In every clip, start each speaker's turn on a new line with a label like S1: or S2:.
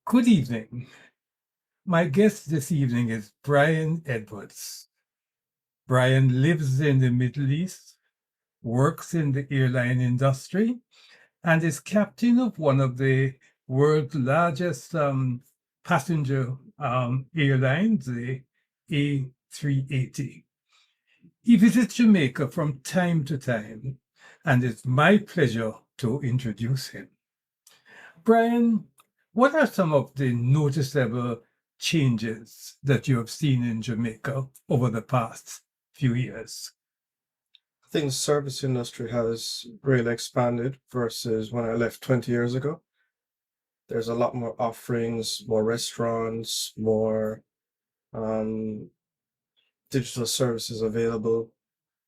S1: Good evening. My guest this evening is Brian Edwards. Brian lives in the Middle East, works in the airline industry, and is captain of one of the world's largest passenger airlines, the A380. He visits Jamaica from time to time, and it's my pleasure to introduce him. Brian, what are some of the noticeable changes that you have seen in Jamaica over the past few years?
S2: I think the service industry has really expanded versus when I left 20 years ago. There's a lot more offerings, more restaurants, more um, digital services available,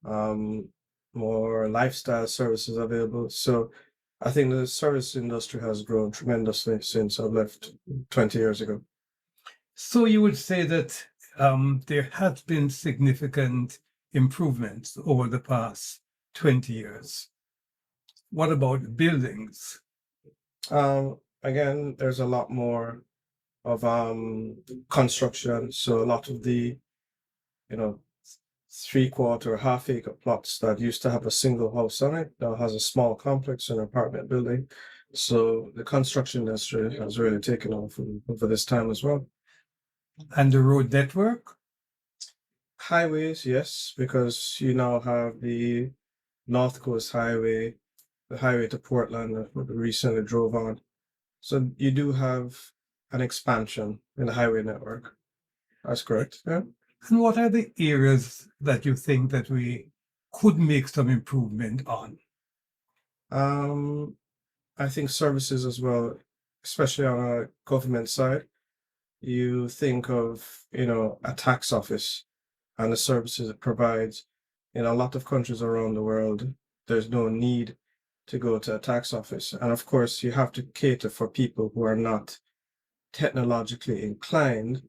S2: um, more lifestyle services available. So I think the service industry has grown tremendously since I left 20 years ago.
S1: So you would say that there has been significant improvements over the past 20 years. What about buildings?
S2: Again, there's a lot more of construction. So a lot of the, you know, 3/4 half-acre plots that used to have a single house on it now has a small complex and apartment building. So the construction industry has really taken off over this time as well.
S1: And the road network?
S2: Highways, yes, because you now have the North Coast Highway, the highway to Portland that we recently drove on. So you do have an expansion in the highway network. That's correct. Yeah.
S1: And what are the areas that you think that we could make some improvement on?
S2: Um, I think services as well, especially on a government side. You think of, a tax office and the services it provides. In a lot of countries around the world, there's no need to go to a tax office. And of course, you have to cater for people who are not technologically inclined.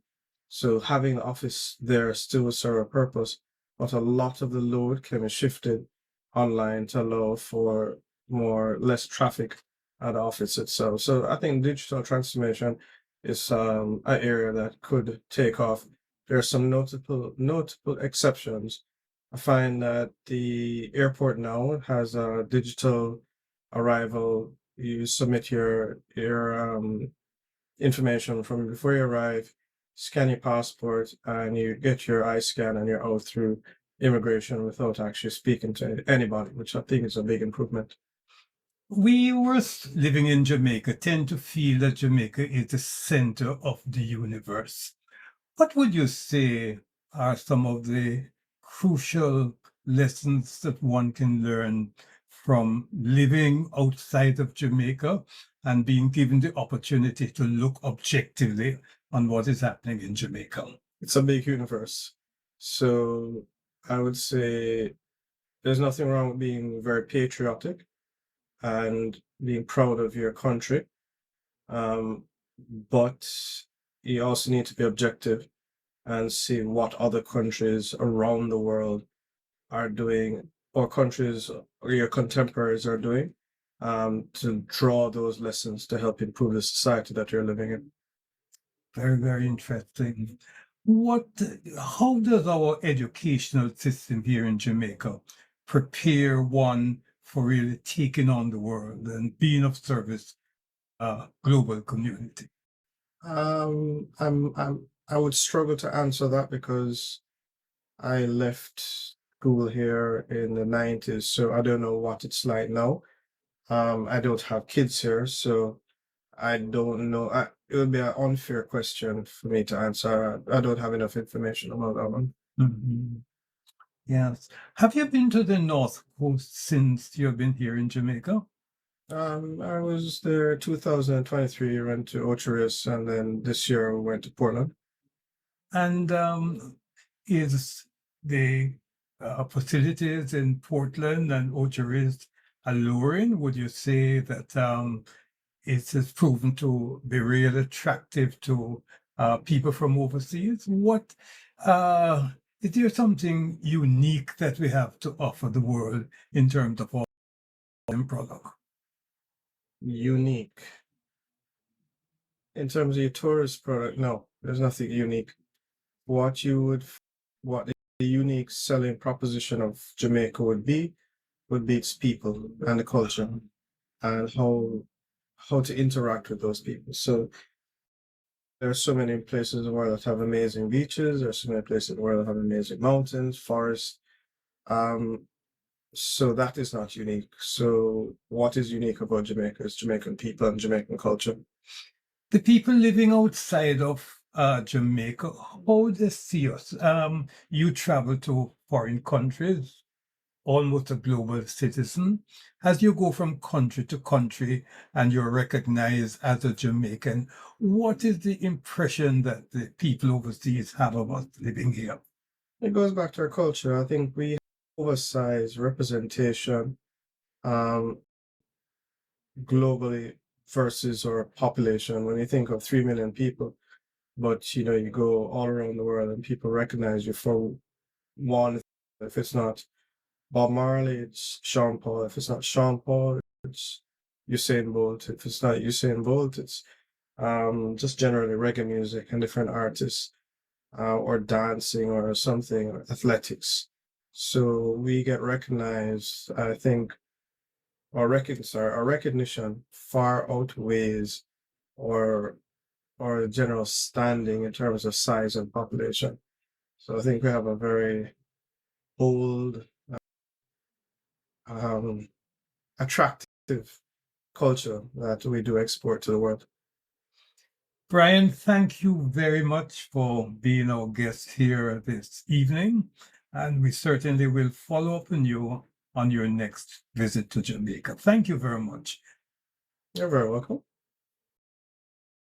S2: So having the office there still will serve a purpose, but a lot of the load can be shifted online to allow for less traffic at the office itself. So I think digital transformation is an area that could take off. There are some notable exceptions. I find that the airport now has a digital arrival. You submit your information from before you arrive, scan your passport, and you get your eye scan, and you're out through immigration without actually speaking to anybody, which I think is a big improvement.
S1: We who are living in Jamaica tend to feel that Jamaica is the center of the universe. What would you say are some of the crucial lessons that one can learn from living outside of Jamaica and being given the opportunity to look objectively on what is happening in Jamaica?
S2: It's a big universe. So I would say there's nothing wrong with being very patriotic and being proud of your country. Um, but you also need to be objective and see what other countries around the world are doing, or countries or your contemporaries are doing, to draw those lessons to help improve the society that you're living in.
S1: Very, very interesting. What, how does our educational system here in Jamaica prepare one for really taking on the world and being of service global community?
S2: I would struggle to answer that because I left school here in the 90s, so I don't know what it's like now. I don't have kids here, so I don't know. It would be an unfair question for me to answer. I don't have enough information about that one.
S1: Mhm. Yes. Have you been to the North Coast since you've been here in Jamaica?
S2: I was there 2023, went to Ocho and then this year we went to Portland.
S1: And is the facilities in Portland and Ocho alluring? Would you say that it has proven to be really attractive to people from overseas? What is there something unique that we have to offer the world in terms of our product?
S2: Unique. In terms of your tourist product, no, there's nothing unique. What you would, what the unique selling proposition of Jamaica would be its people and the culture and how to interact with those people. So there are so many places in the world that have amazing beaches. There are so many places in the world that have amazing mountains, forests. Um, so that is not unique. So what is unique about Jamaica is Jamaican people and Jamaican culture.
S1: The people living outside of Jamaica, how they see us? You travel to foreign countries, almost a global citizen. As you go from country to country and you're recognized as a Jamaican, what is the impression that the people overseas have of us living here?
S2: It goes back to our culture. I think we have oversized representation um, globally versus our population. When you think of 3 million people, but you go all around the world and people recognize you for one. If it's not Bob Marley, it's Sean Paul. If it's not Sean Paul, it's Usain Bolt. If it's not Usain Bolt, it's just generally reggae music and different artists, or dancing or something, or athletics. So we get recognized. I think our recognition far outweighs our general standing in terms of size and population. So I think we have a very bold, um, attractive culture that we do export to the world.
S1: Brian, thank you very much for being our guest here this evening. And we certainly will follow up on you on your next visit to Jamaica. Thank you very much.
S2: You're very welcome.